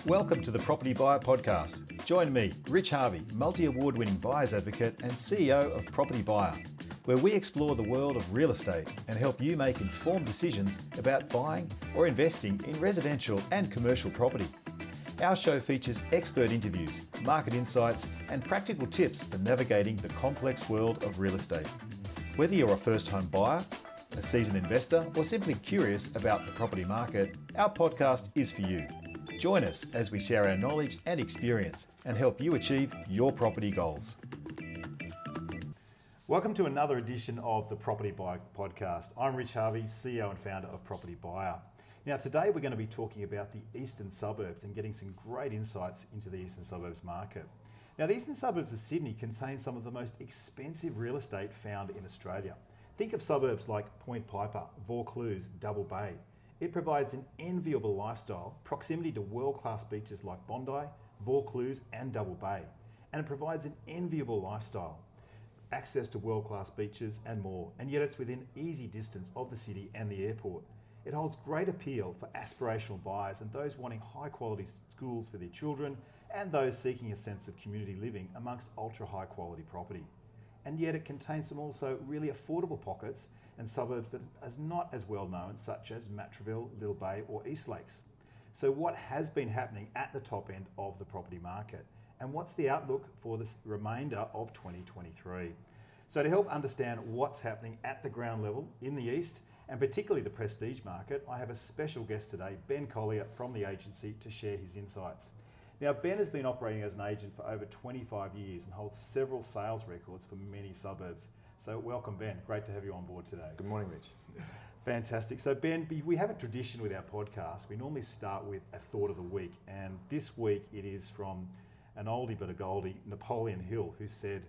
Welcome to the Property Buyer Podcast. Join me, Rich Harvey, multi-award winning buyer's advocate and CEO of Property Buyer, where we explore the world of real estate and help you make informed decisions about buying or investing in residential and commercial property. Our show features expert interviews, market insights, and practical tips for navigating the complex world of real estate. Whether you're a first-time buyer, a seasoned investor, or simply curious about the property market, our podcast is for you. Join us as we share our knowledge and experience and help you achieve your property goals. Welcome to another edition of the Property Buyer Podcast. I'm Rich Harvey, CEO and founder of Property Buyer. Now today we're going to be talking about the eastern suburbs and getting some great insights into the eastern suburbs market. Now the eastern suburbs of Sydney contain some of the most expensive real estate found in Australia. Think of suburbs like Point Piper, Vaucluse, Double Bay. It provides an enviable lifestyle, proximity to world-class beaches like Bondi, Vaucluse and Double Bay. And it provides an enviable lifestyle, access to world-class beaches and more, and yet it's within easy distance of the city and the airport. It holds great appeal for aspirational buyers and those wanting high-quality schools for their children and those seeking a sense of community living amongst ultra-high-quality property. And yet it contains some also really affordable pockets and suburbs that are not as well known, such as Matraville, Double Bay or Eastlakes. So what has been happening at the top end of the property market? And what's the outlook for the remainder of 2023? So to help understand what's happening at the ground level in the East, and particularly the prestige market, I have a special guest today, Ben Collier from the agency, to share his insights. Now, Ben has been operating as an agent for over 25 years and holds several sales records for many suburbs. So welcome, Ben. Great to have you on board today. Good morning, Rich. Fantastic. So Ben, we have a tradition with our podcast. We normally start with a thought of the week. And this week it is from an oldie but a goldie, Napoleon Hill, who said,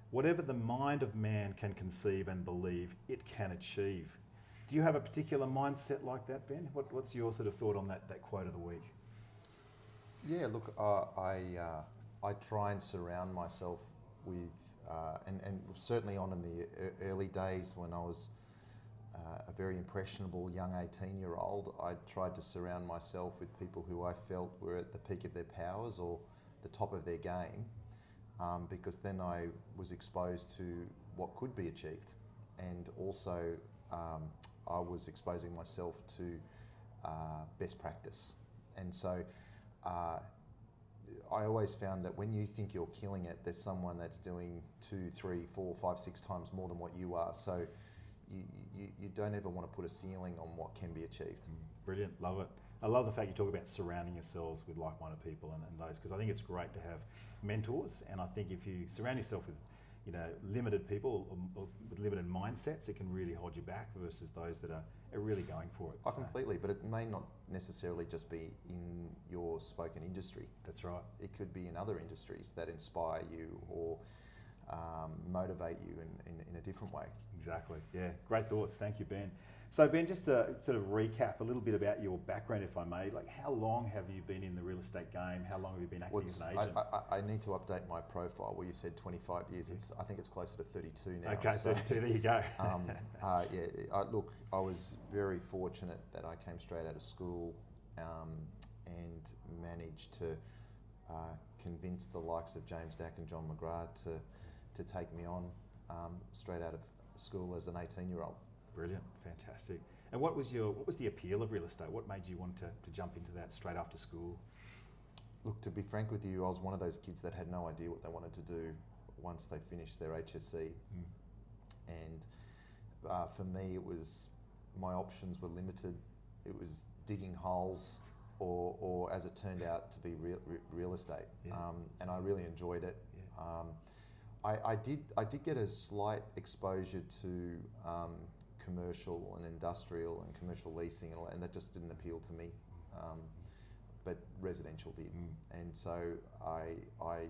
"Whatever the mind of man can conceive and believe, it can achieve." Do you have a particular mindset like that, Ben? What's your sort of thought on that quote of the week? Yeah, look, I try and surround myself with, and certainly on in the early days when I was a very impressionable young 18-year-old, I tried to surround myself with people who I felt were at the peak of their powers or the top of their game, because then I was exposed to what could be achieved, and also I was exposing myself to best practice. And so I always found that when you think you're killing it, there's someone that's doing 2, 3, 4, 5, 6 times more than what you are. So you don't ever want to put a ceiling on what can be achieved. Brilliant, love it. I love the fact you talk about surrounding yourselves with like-minded people and those, because I think it's great to have mentors. And I think if you surround yourself with limited people or with limited mindsets, it can really hold you back versus those that are really going for it. Oh, completely, but it may not necessarily just be in your spoken industry. That's right. It could be in other industries that inspire you or motivate you in a different way. Exactly, yeah. Great thoughts, thank you, Ben. So Ben, just to sort of recap a little bit about your background, if I may, like how long have you been in the real estate game? How long have you been acting as an agent? I need to update my profile where you said 25 years. I think it's closer to 32 now. Okay, so 32, there you go. Look, I was very fortunate that I came straight out of school and managed to convince the likes of James Dack and John McGrath to take me on straight out of school as an 18-year-old. Brilliant, fantastic. And what was the appeal of real estate? What made you want to jump into that straight after school? Look, to be frank with you, I was one of those kids that had no idea what they wanted to do once they finished their HSC. And for me, it was, my options were limited. It was digging holes or as it turned out to be real estate. Yeah. And I really enjoyed it. Yeah. I did get a slight exposure to commercial and industrial and commercial leasing, and that just didn't appeal to me. But residential did, and so I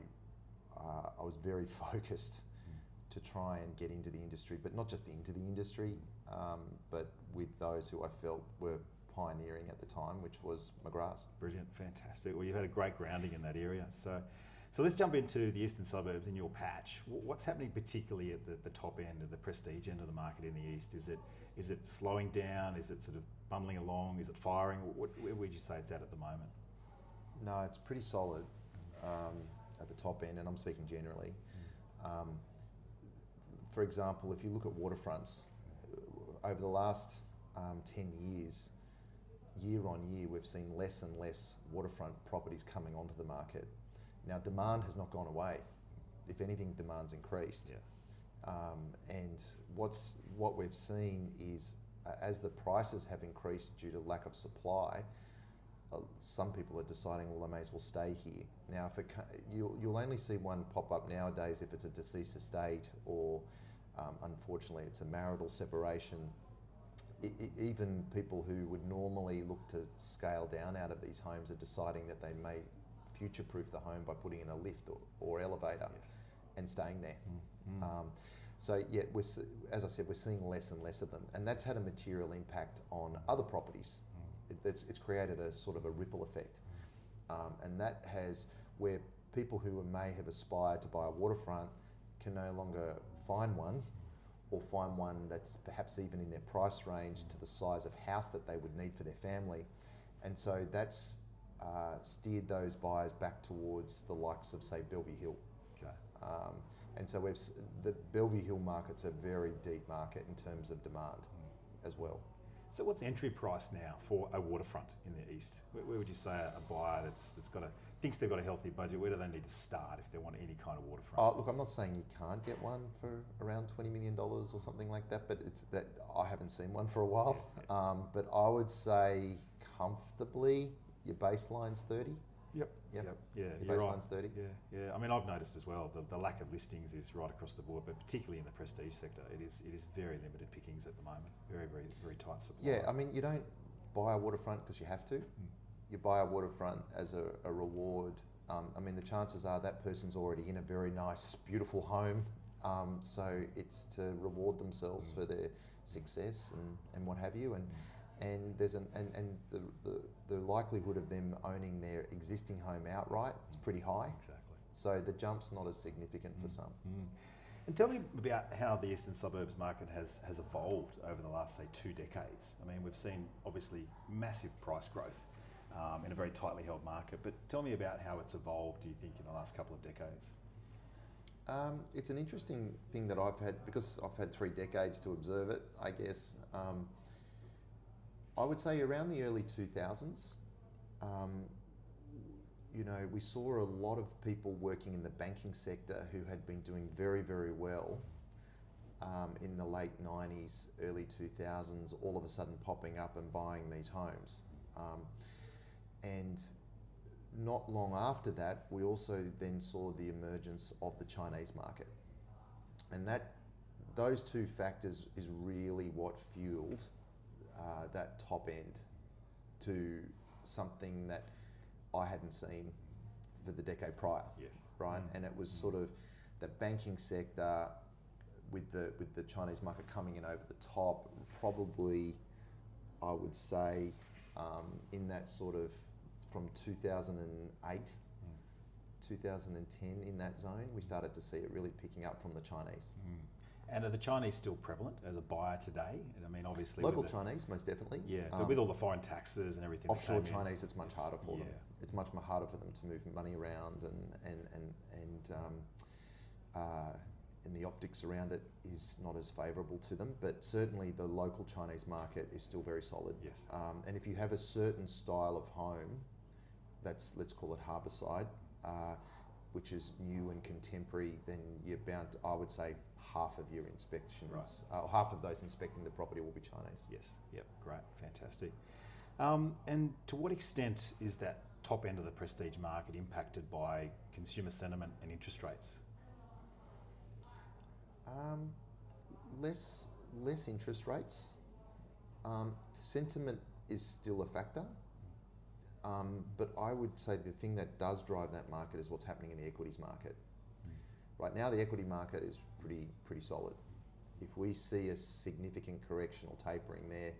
was very focused to try and get into the industry, but not just into the industry, but with those who I felt were pioneering at the time, which was McGrath's. Brilliant, fantastic. Well, you've had a great grounding in that area. So let's jump into the eastern suburbs in your patch. What's happening particularly at the top end, of the prestige end of the market in the east? Is it slowing down? Is it sort of bundling along? Is it firing? Where would you say it's at the moment? No, it's pretty solid at the top end, and I'm speaking generally. For example, if you look at waterfronts, over the last 10 years, year on year, we've seen less and less waterfront properties coming onto the market. Now, demand has not gone away. If anything, demand's increased. Yeah. And what we've seen is, as the prices have increased due to lack of supply, some people are deciding, well, I may as well stay here. Now, you'll only see one pop up nowadays if it's a deceased estate or, unfortunately, it's a marital separation. Even people who would normally look to scale down out of these homes are deciding that they may future-proof the home by putting in a lift or elevator. Yes. And staying there. So yeah, as I said, we're seeing less and less of them, and that's had a material impact on other properties. It's created a sort of a ripple effect, and that has, where people who may have aspired to buy a waterfront can no longer find one, or find one that's perhaps even in their price range to the size of house that they would need for their family, and so that's steered those buyers back towards the likes of, say, Bellevue Hill. And so the Bellevue Hill market's a very deep market in terms of demand as well. So what's entry price now for a waterfront in the east? Where would you say a buyer thinks they've got a healthy budget, where do they need to start if they want any kind of waterfront? Look, I'm not saying you can't get one for around $20 million or something like that, but I haven't seen one for a while. But I would say comfortably your baseline's 30. Yep. Yeah. Your baseline's 30. Yeah. I mean, I've noticed as well the lack of listings is right across the board, but particularly in the prestige sector, it is very limited pickings at the moment. Very, very, very tight supply. Yeah. I mean, you don't buy a waterfront because you have to. You buy a waterfront as a reward. I mean, the chances are that person's already in a very nice, beautiful home, so it's to reward themselves for their success and what have you. And there's the likelihood of them owning their existing home outright is pretty high. Exactly. So the jump's not as significant for some. And tell me about how the eastern suburbs market has evolved over the last, say, 2 decades. I mean, we've seen obviously massive price growth in a very tightly held market, but tell me about how it's evolved, do you think, in the last couple of decades? It's an interesting thing that I've had, because I've had 3 decades to observe it, I guess. I would say around the early 2000s, we saw a lot of people working in the banking sector who had been doing very, very well in the late 90s, early 2000s, all of a sudden popping up and buying these homes. And not long after that, we also then saw the emergence of the Chinese market. And those 2 factors is really what fueled that top end to something that I hadn't seen for the decade prior. Yes. Right, and it was sort of the banking sector with the Chinese market coming in over the top. Probably, I would say, in that sort of from 2008, 2010, in that zone, we started to see it really picking up from the Chinese. And are the Chinese still prevalent as a buyer today? And I mean, obviously... Local Chinese, most definitely. Yeah, but with all the foreign taxes and everything... Offshore Chinese, it's much harder for them. Yeah. It's much more harder for them to move money around and the optics around it is not as favourable to them, but certainly the local Chinese market is still very solid. Yes. And if you have a certain style of home, that's, let's call it harbourside, which is new and contemporary, then you're bound to, I would say, half of your inspections, half of those inspecting the property will be Chinese. Yes, yep, great, fantastic. And to what extent is that top end of the prestige market impacted by consumer sentiment and interest rates? Less interest rates. Sentiment is still a factor. But I would say the thing that does drive that market is what's happening in the equities market. Right now, the equity market is pretty solid. If we see a significant correctional tapering there,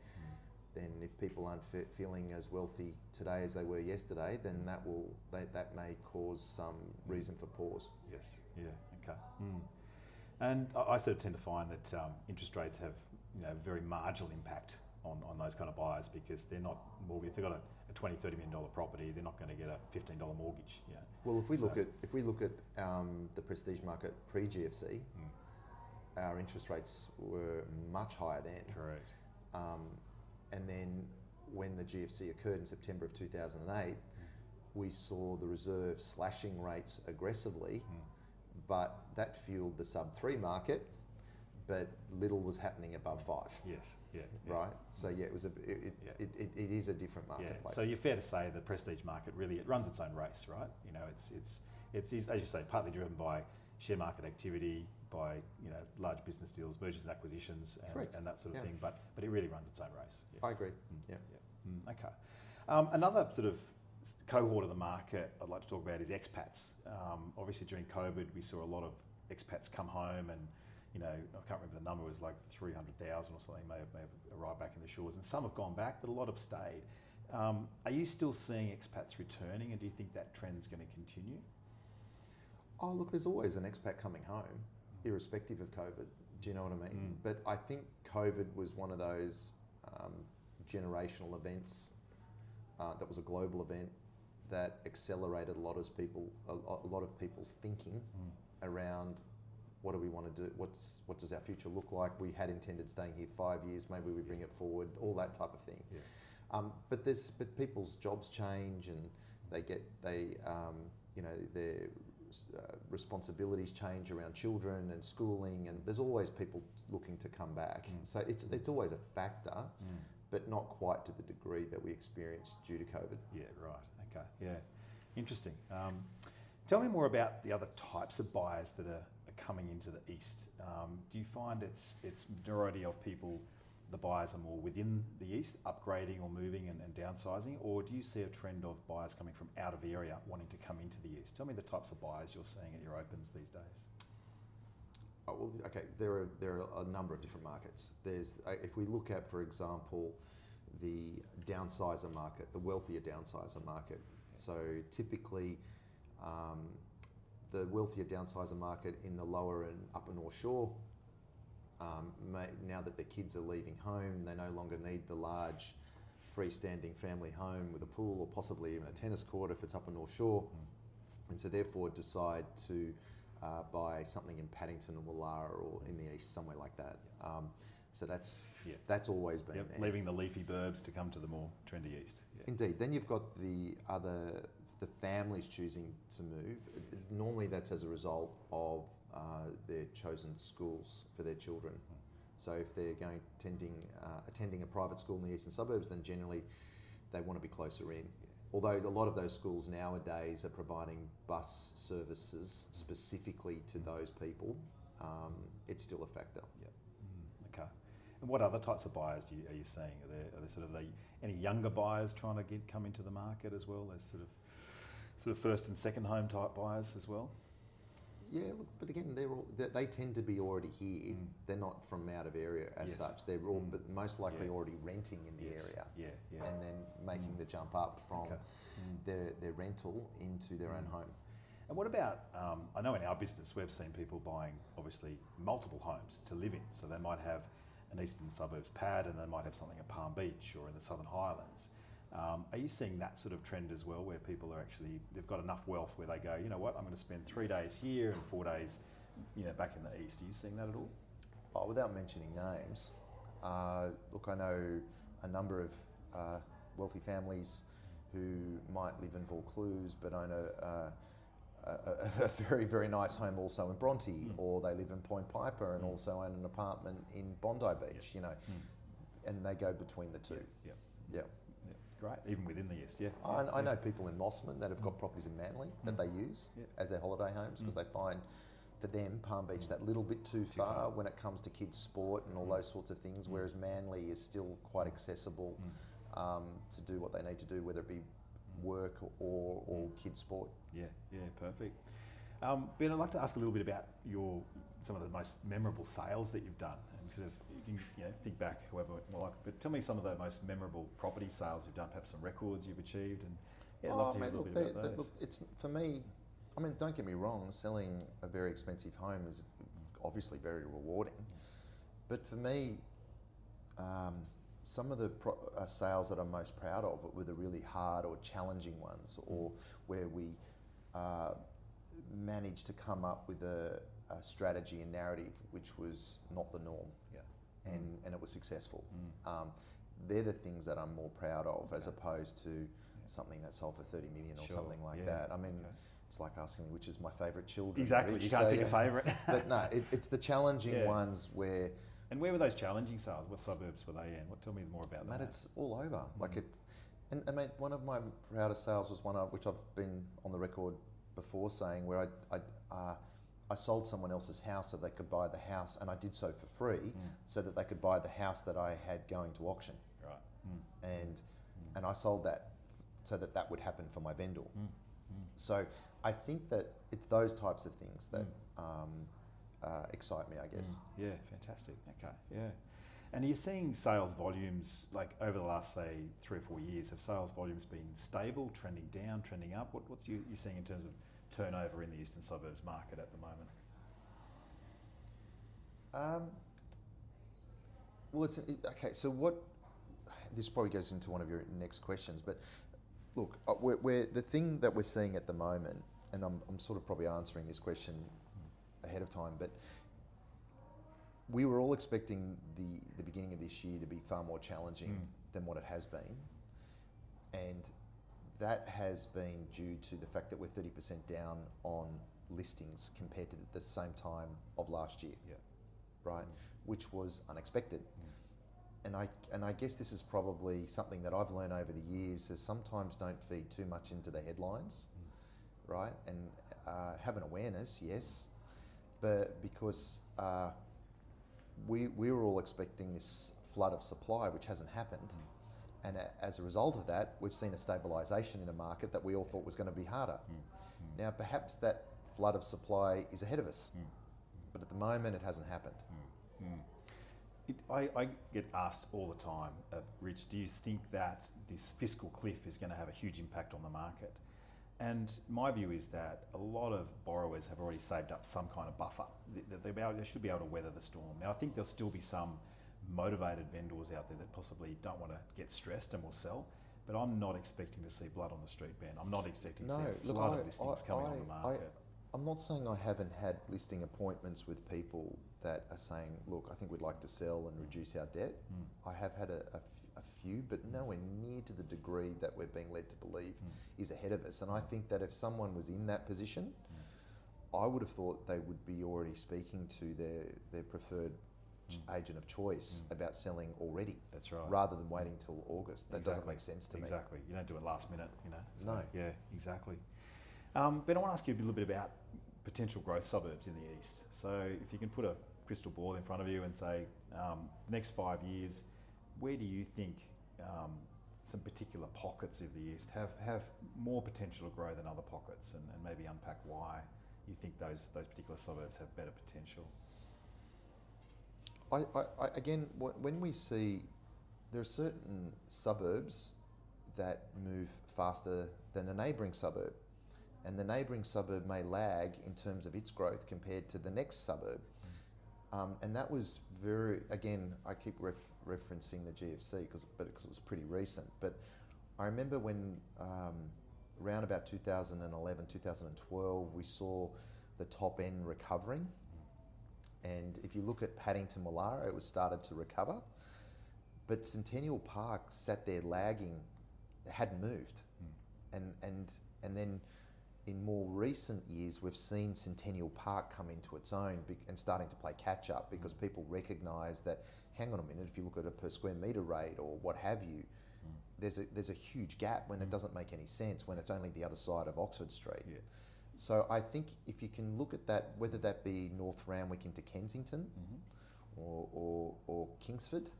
then if people aren't feeling as wealthy today as they were yesterday, then that may cause some reason for pause. Yes. Yeah. Okay. And I sort of tend to find that interest rates have very marginal impact on those kind of buyers, because they're not mortgage. If they've got a $20, $30 million property, they're not going to get a $15 mortgage. Yeah. Well, if we look at the prestige market pre-GFC, our interest rates were much higher then. Correct. And then when the GFC occurred in September of 2008, we saw the Reserve slashing rates aggressively, but that fueled the sub-3 market, but little was happening above 5. Yes, yeah. Right? So yeah, it is a different marketplace. Yeah. So you're fair to say the prestige market really, it runs its own race, right? You know, it's as you say, partly driven by share market activity, by large business deals, mergers and acquisitions, and that sort of thing. But it really runs its own race. Yeah. I agree. Okay. Another sort of cohort of the market I'd like to talk about is expats. Obviously during COVID, we saw a lot of expats come home, and I can't remember the number, it was like 300,000 or something may have arrived back in the shores, and some have gone back, but a lot have stayed. Are you still seeing expats returning, and do you think that trend's going to continue? Oh, look, there's always an expat coming home, irrespective of COVID. Do you know what I mean? But I think COVID was one of those generational events that was a global event that accelerated a lot of people's thinking around what do we want to do, what does our future look like. We had intended staying here 5 years, maybe we bring it forward, all that type of thing. Yeah. But people's jobs change, and their responsibilities change around children and schooling, and there's always people looking to come back. So it's always a factor, but not quite to the degree that we experienced due to COVID. Yeah, right. Okay. Yeah. Interesting. Tell me more about the other types of buyers that are coming into the east. Do you find it's majority of people, the buyers are more within the east, upgrading or moving and downsizing, or do you see a trend of buyers coming from out of area wanting to come into the east? Tell me the types of buyers you're seeing at your opens these days. Oh, well, okay, there are a number of different markets. If we look at, for example, the downsizer market, the wealthier downsizer market. So typically, the wealthier downsizer market in the lower and upper North Shore, now that the kids are leaving home, they no longer need the large freestanding family home with a pool or possibly even a tennis court if it's upper North Shore, and so therefore decide to buy something in Paddington or Woollahra or in the east, somewhere like that. So that's always been there. Leaving the leafy burbs to come to the more trendy east. Yeah. Indeed. Then you've got the families choosing to move. Normally that's as a result of their chosen schools for their children. So if they're attending a private school in the eastern suburbs, then generally they want to be closer in. Although a lot of those schools nowadays are providing bus services specifically to those people, it's still a factor. Yep. Okay. And what other types of buyers are you seeing? Are there sort of any younger buyers trying to come into the market as well? There's sort of first and second home type buyers as well? Yeah, look, but again, they tend to be already here. They're not from out of area as such. They're all, but most likely already renting in the area. And then making the jump up from their rental into their own home. And what about, I know in our business we've seen people buying obviously multiple homes to live in. So they might have an eastern suburbs pad, and they might have something at Palm Beach or in the Southern Highlands. Are you seeing that sort of trend as well, where people are actually, they've got enough wealth where they go, you know what, I'm going to spend 3 days here and 4 days, back in the east? Are you seeing that at all? Oh, without mentioning names, look, I know a number of wealthy families who might live in Vaucluse but own a very, very nice home also in Bronte, or they live in Point Piper and also own an apartment in Bondi Beach, and they go between the two. Yeah. Great, even within the east, yeah. I know people in Mossman that have got properties in Manly that they use as their holiday homes, because they find, for them, Palm Beach that little bit too far when it comes to kids' sport and all those sorts of things, whereas Manly is still quite accessible to do what they need to do, whether it be work or kids' sport. Yeah, perfect. Ben, I'd like to ask a little bit about some of the most memorable sales that you've done. And sort of, you can think back, however you like, but tell me some of the most memorable property sales you've done, perhaps some records you've achieved, and I'd love to hear a little bit about those. Look, it's, for me, I mean, don't get me wrong, selling a very expensive home is obviously very rewarding, but for me, some of the sales that I'm most proud of were the really hard or challenging ones, or where we managed to come up with a strategy and narrative which was not the norm, and it was successful. They're the things that I'm more proud of, as opposed to something that sold for 30 million or something like that. I mean, it's like asking me which is my favourite children. Exactly, Rich, you can't pick a favourite. But no, it's the challenging ones where... And where were those challenging sales? What suburbs were they in? Tell me more about that. Mate, it's all over. Like it's, and mate, one of my proudest sales was one which I've been on the record before saying, where I sold someone else's house so they could buy the house, and I did so for free, so that they could buy the house that I had going to auction. Right. And I sold that so that would happen for my vendor. So I think that it's those types of things that excite me, I guess. Yeah, fantastic. Okay, yeah. And are you seeing sales volumes, like over the last, say, 3 or 4 years, have sales volumes been stable, trending down, trending up? What's you seeing in terms of turnover in the eastern suburbs market at the moment? Well, okay, so what, this probably goes into one of your next questions, but look, the thing that we're seeing at the moment, and I'm sort of probably answering this question ahead of time, but we were all expecting the beginning of this year to be far more challenging than what it has been, and that has been due to the fact that we're 30% down on listings compared to the same time of last year, right? Which was unexpected. And I guess this is probably something that I've learned over the years, is sometimes don't feed too much into the headlines, right? And have an awareness, yes, but because we were all expecting this flood of supply, which hasn't happened. And as a result of that, we've seen a stabilisation in a market that we all thought was going to be harder. Now, perhaps that flood of supply is ahead of us, but at the moment it hasn't happened. I get asked all the time, Rich, do you think that this fiscal cliff is going to have a huge impact on the market? And my view is that a lot of borrowers have already saved up some kind of buffer. They should be able to weather the storm. Now, I think there'll still be some motivated vendors out there that possibly don't want to get stressed and will sell, but I'm not expecting to see blood on the street, Ben. I'm not expecting to see a flood of listings coming on the market. I'm not saying I haven't had listing appointments with people that are saying, look, I think we'd like to sell and reduce our debt. I have had a few, but nowhere near to the degree that we're being led to believe is ahead of us. And I think that if someone was in that position, I would have thought they would be already speaking to their preferred agent of choice about selling already. That's right. Rather than waiting till August. That doesn't make sense to me. Exactly. You don't do it last minute, you know. So, no. Yeah, exactly. Ben, I want to ask you a little bit about potential growth suburbs in the east. So if you can put a crystal ball in front of you and say, the next 5 years, where do you think some particular pockets of the east have more potential to grow than other pockets, and maybe unpack why you think those particular suburbs have better potential? Again, when we see there are certain suburbs that move faster than a neighbouring suburb, and the neighbouring suburb may lag in terms of its growth compared to the next suburb. And that was again, I keep referencing the GFC because it was pretty recent, but I remember when around about 2011, 2012, we saw the top end recovering. And if you look at Paddington Wallara, it was started to recover, but Centennial Park sat there lagging, it hadn't moved. And then in more recent years, we've seen Centennial Park come into its own and starting to play catch up, because people recognise that, hang on a minute, if you look at a per square metre rate or what have you, there's a huge gap when it doesn't make any sense, when it's only the other side of Oxford Street. Yeah. So I think if you can look at that, whether that be North Randwick into Kensington or Kingsford,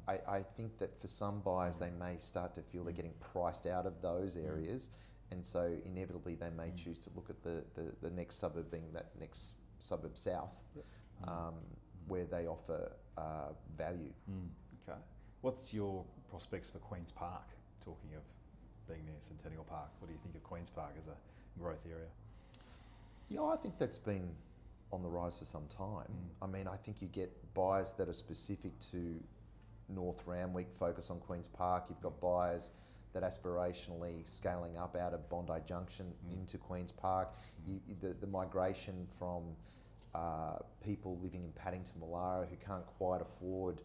I think that for some buyers they may start to feel they're getting priced out of those areas, and so inevitably they may choose to look at the next suburb being that next suburb south, where they offer value. Okay. What's your prospects for Queen's Park, talking of being near Centennial Park? What do you think of Queen's Park as a growth area? Yeah, I think that's been on the rise for some time. I mean, I think you get buyers that are specific to North Randwick focus on Queen's Park. You've got buyers that aspirationally scaling up out of Bondi Junction into Queen's Park. The migration from people living in Paddington, Wallara who can't quite afford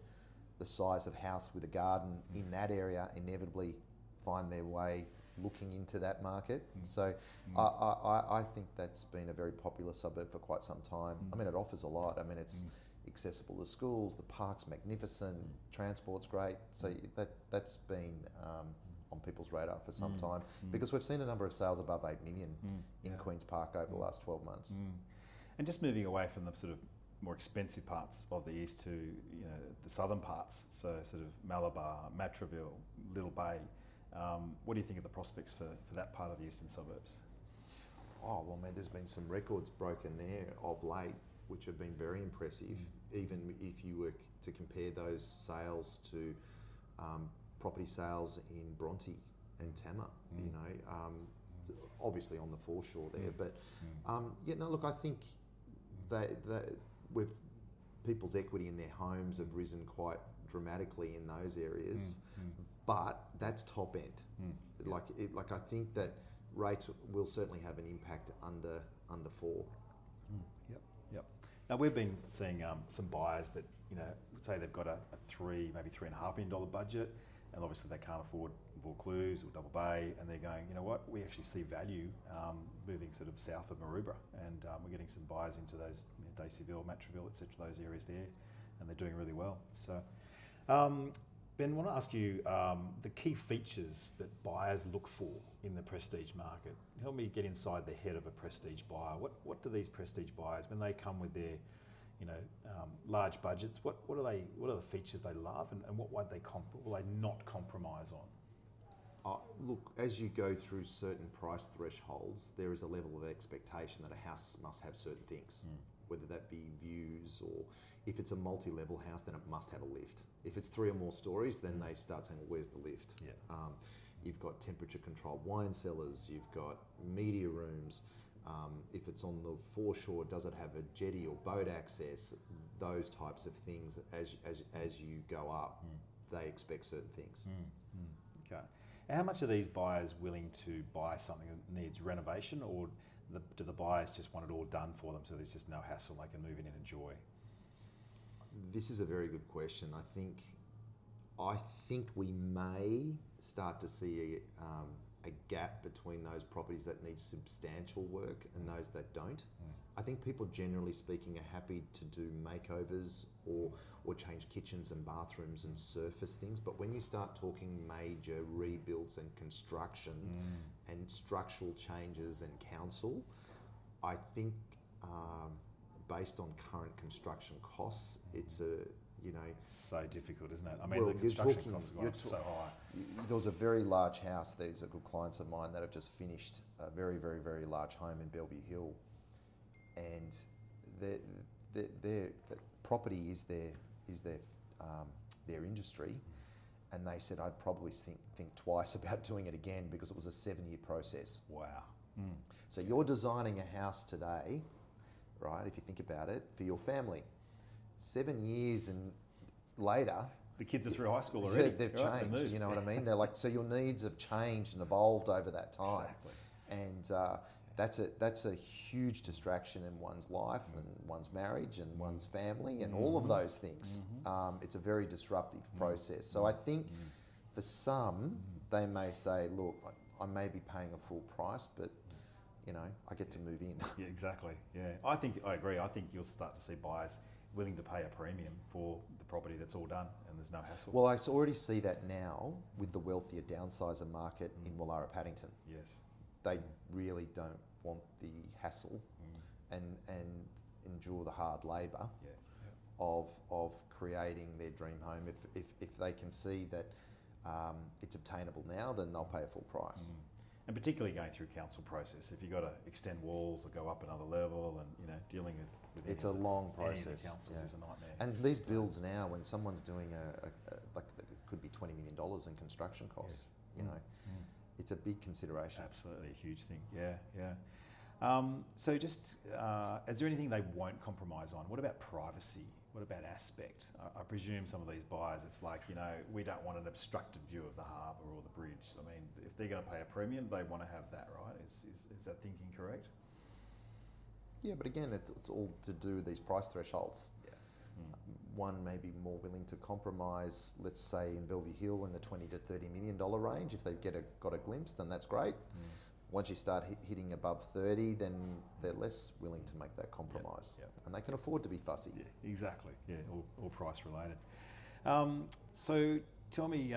the size of house with a garden in that area inevitably find their way looking into that market. So I think that's been a very popular suburb for quite some time. I mean, it offers a lot. I mean, it's accessible to schools, the park's magnificent, transport's great. So that's been on people's radar for some time because we've seen a number of sales above 8 million in Queen's Park over the last 12 months. And just moving away from the sort of more expensive parts of the east to the southern parts, so sort of Malabar, Matraville, Little Bay. What do you think of the prospects for that part of the eastern suburbs? Oh, well, man, there's been some records broken there of late, which have been very impressive. Even if you were to compare those sales to property sales in Bronte and Tama, obviously on the foreshore there. But look, I think with people's equity in their homes have risen quite dramatically in those areas. But that's top end. Like I think that rates will certainly have an impact under 4. Yep. Now we've been seeing some buyers that say they've got a maybe $3.5 million budget, and obviously they can't afford Vaucluse or Double Bay, and they're going, you know what, we actually see value moving sort of south of Maroubra, and we're getting some buyers into those Daceyville, Matraville, etc., those areas there, and they're doing really well. So. Ben, I want to ask you the key features that buyers look for in the prestige market. Help me get inside the head of a prestige buyer. What do these prestige buyers, when they come with their, large budgets, what are the features they love, and what will they not compromise on? Look, as you go through certain price thresholds, there is a level of expectation that a house must have certain things, whether that be views or. If it's a multi-level house, then it must have a lift. If it's 3 or more stories, then they start saying, well, where's the lift? Yeah. You've got temperature-controlled wine cellars, you've got media rooms. If it's on the foreshore, does it have a jetty or boat access? Those types of things, as you go up, they expect certain things. Okay. And how much are these buyers willing to buy something that needs renovation, or do the buyers just want it all done for them so there's just no hassle, they can move in and enjoy? This is a very good question. I think we may start to see a gap between those properties that need substantial work and those that don't. I think people, generally speaking, are happy to do makeovers or change kitchens and bathrooms and surface things. But when you start talking major rebuilds and construction and structural changes and council, I think. Based on current construction costs, it's so difficult, isn't it? I mean, the construction costs are going so high. There was a very large house. These are good clients of mine that have just finished a very, very, very large home in Bellevue Hill, and their property is their industry, and they said I'd probably think twice about doing it again because it was a 7-year process. Wow. So you're designing a house today. Right, if you think about it, for your family, 7 years and later, the kids are through high school already. They've changed. You know what I mean? They're like, so your needs have changed and evolved over that time, and that's a huge distraction in one's life and one's marriage and one's family and all of those things. It's a very disruptive process. So I think for some, they may say, look, I may be paying a full price, but I get to move in. Yeah, exactly. Yeah, I agree. I think you'll start to see buyers willing to pay a premium for the property that's all done and there's no hassle. Well, I already see that now with the wealthier downsizer market in Wallara Paddington. Yes. They really don't want the hassle and endure the hard labour of creating their dream home. If they can see that it's obtainable now, then they'll pay a full price. And particularly going through council process, if you've got to extend walls or go up another level, and dealing with it's a long process. Any of the councils is a nightmare. And these builds now, when someone's doing like it could be $20 million in construction costs. It's a big consideration. Absolutely, a huge thing. Yeah. So just is there anything they won't compromise on? What about privacy? What about aspect? I presume some of these buyers, it's like, you know, we don't want an obstructed view of the harbour or the bridge. I mean, if they're going to pay a premium, they want to have that, right? Is that thinking correct? Yeah, but again, it's all to do with these price thresholds. Yeah. One may be more willing to compromise, let's say in Bellevue Hill in the $20 to $30 million range. If they've got a glimpse, then that's great. Once you start hitting above 30, then they're less willing to make that compromise. Yep. And they can afford to be fussy. Yeah, exactly. Yeah, all price related. So tell me,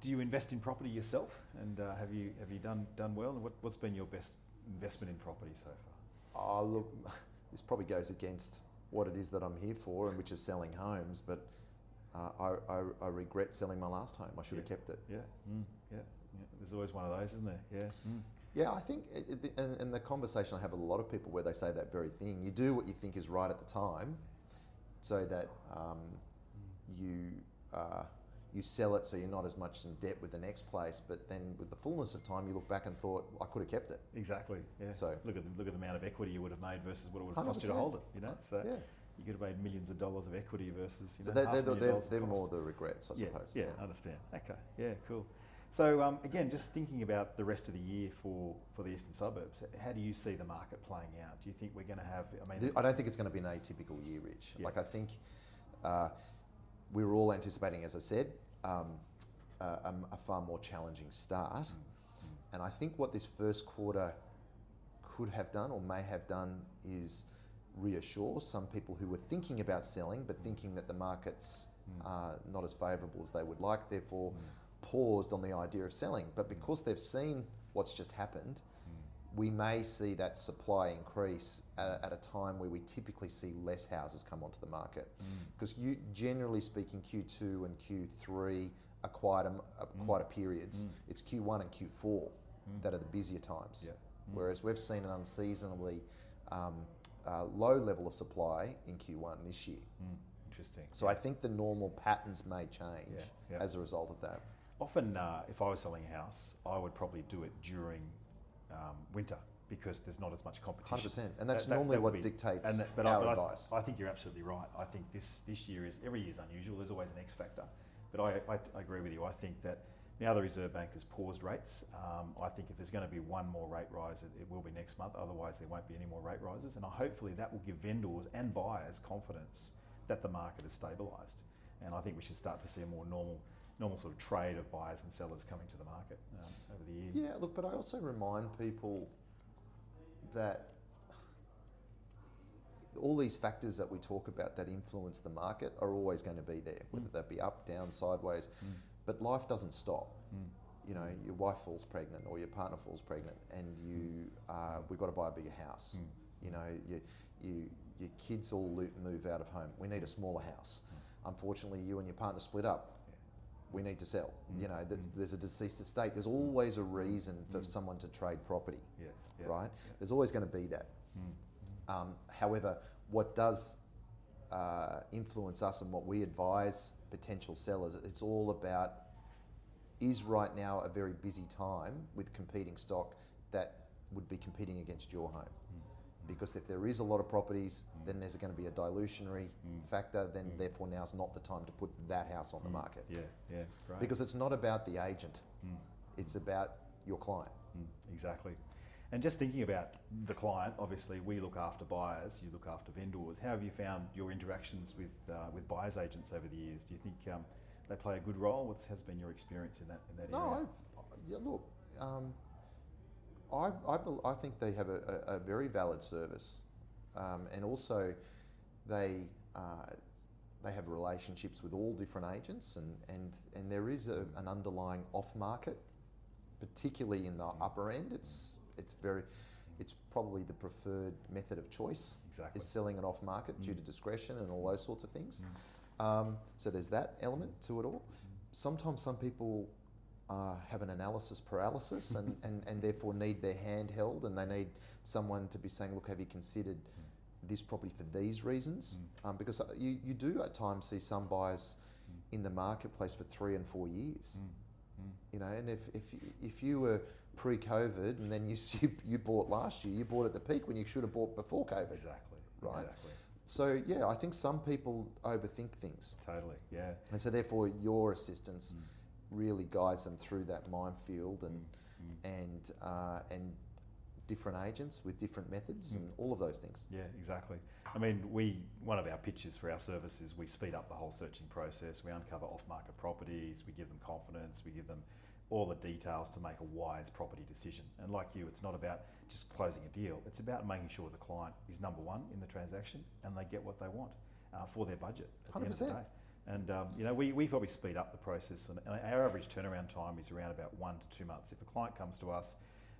do you invest in property yourself? And have you done well? And what's been your best investment in property so far? Oh, look, this probably goes against what it is that I'm here for, and which is selling homes. But I regret selling my last home. I should have kept it. Yeah. Yeah. There's always one of those, isn't there? Yeah. Yeah, I think, and the conversation I have with a lot of people where they say that very thing. You do what you think is right at the time, so that you sell it, so you're not as much in debt with the next place. But then, with the fullness of time, you look back and thought, I could have kept it. Exactly. Yeah. So look at the amount of equity you would have made versus what it would have cost you to hold it. You know, so yeah. You could have made millions of dollars of equity versus so they're more the regrets, I suppose. Yeah, I understand. Okay. Yeah, cool. So again, just thinking about the rest of the year for the eastern suburbs, how do you see the market playing out? Do you think we're going to have? I don't think it's going to be an atypical year, Rich. Yeah. Like I think we were all anticipating, as I said, a far more challenging start, and I think what this first quarter could have done or may have done is reassure some people who were thinking about selling, but thinking that the market's not as favourable as they would like, therefore paused on the idea of selling. But because they've seen what's just happened, we may see that supply increase at a time where we typically see less houses come onto the market. Because generally speaking, Q2 and Q3 are quieter periods. It's Q1 and Q4 that are the busier times. Yeah. Whereas we've seen an unseasonably low level of supply in Q1 this year. Interesting. So I think the normal patterns may change as a result of that. Often, if I was selling a house, I would probably do it during winter because there's not as much competition. 100%, and that's normally what dictates our advice. I think you're absolutely right. I think this year every year is unusual. There's always an X factor, but I agree with you. I think that now the Reserve Bank has paused rates. I think if there's going to be one more rate rise, it will be next month. Otherwise, there won't be any more rate rises, and hopefully that will give vendors and buyers confidence that the market is stabilised. And I think we should start to see a more normal sort of trade of buyers and sellers coming to the market over the year. Yeah, look, but I also remind people that all these factors that we talk about that influence the market are always going to be there, whether that be up, down, sideways. But life doesn't stop. You know, your wife falls pregnant or your partner falls pregnant, and we've got to buy a bigger house. You know, your kids all move out of home. We need a smaller house. Unfortunately, you and your partner split up. We need to sell. You know, there's a deceased estate. There's always a reason for someone to trade property, right? Yeah. There's always going to be that. However, what does influence us and what we advise potential sellers, it's all about, is right now a very busy time with competing stock that would be competing against your home. Because if there is a lot of properties, then there's going to be a dilutionary factor, then therefore now's not the time to put that house on the market. Yeah, right. Because it's not about the agent, it's about your client. Exactly. And just thinking about the client, obviously we look after buyers, you look after vendors. How have you found your interactions with buyers agents over the years? Do you think they play a good role? What has been your experience in that area? Look, I think they have a very valid service, and also they have relationships with all different agents, and there is an underlying off market, particularly in the upper end. It's probably the preferred method of choice. Exactly. Is selling it off market due to discretion and all those sorts of things. So there's that element to it all. Sometimes some people have an analysis paralysis and therefore need their hand held, and they need someone to be saying, look, have you considered this property for these reasons? Because you do at times see some buyers in the marketplace for 3 and 4 years. You know, and if you were pre-COVID and then you bought last year, you bought at the peak when you should have bought before COVID. Exactly. Right. Exactly. So yeah, I think some people overthink things. Totally, yeah. And so therefore your assistance really guides them through that minefield and different agents with different methods and all of those things. Yeah, exactly. I mean, one of our pitches for our service is we speed up the whole searching process. We uncover off-market properties, we give them confidence, we give them all the details to make a wise property decision. And like you, it's not about just closing a deal. It's about making sure the client is number one in the transaction and they get what they want for their budget at the end of the day. And you know, we probably speed up the process, and our average turnaround time is around about 1 to 2 months. If a client comes to us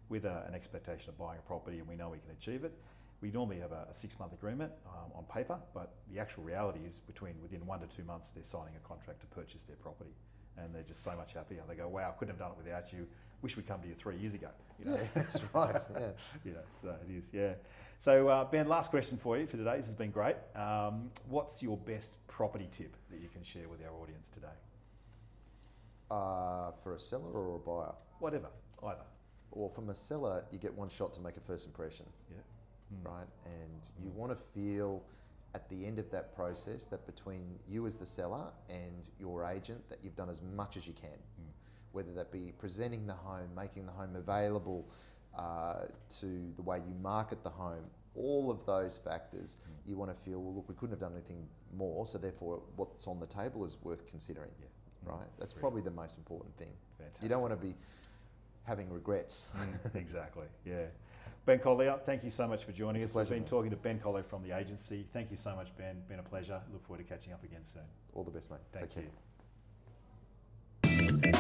with an expectation of buying a property and we know we can achieve it, we normally have a 6-month agreement on paper, but the actual reality is within 1 to 2 months they're signing a contract to purchase their property. And they're just so much happier. They go, wow, I couldn't have done it without you. Wish we'd come to you 3 years ago. You know? Yeah, that's right. Yeah. Yeah, so it is, yeah. So Ben, last question for you for today. This has been great. What's your best property tip that you can share with our audience today? For a seller or a buyer? Whatever, either. Well, from a seller, you get one shot to make a first impression. Yeah. Right? And you want to feel at the end of that process that between you as the seller and your agent that you've done as much as you can. Whether that be presenting the home, making the home available to the way you market the home, all of those factors, you want to feel, well, look, we couldn't have done anything more, so therefore what's on the table is worth considering. Yeah. Right? That's probably the most important thing. Fantastic. You don't want to be having regrets. Exactly, yeah. Ben Collier, thank you so much for joining us. Pleasure, We've been talking to Ben Collier from the agency. Thank you so much, Ben. Been a pleasure. Look forward to catching up again soon. All the best, mate. Thank Take you. care.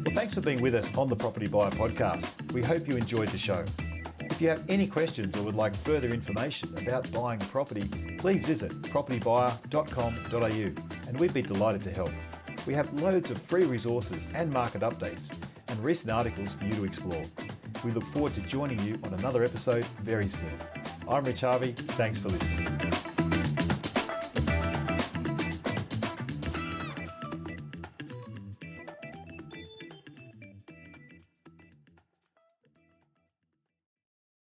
Well, thanks for being with us on the Property Buyer Podcast. We hope you enjoyed the show. If you have any questions or would like further information about buying a property, please visit propertybuyer.com.au and we'd be delighted to help. We have loads of free resources and market updates and recent articles for you to explore. We look forward to joining you on another episode very soon. I'm Rich Harvey. Thanks for listening.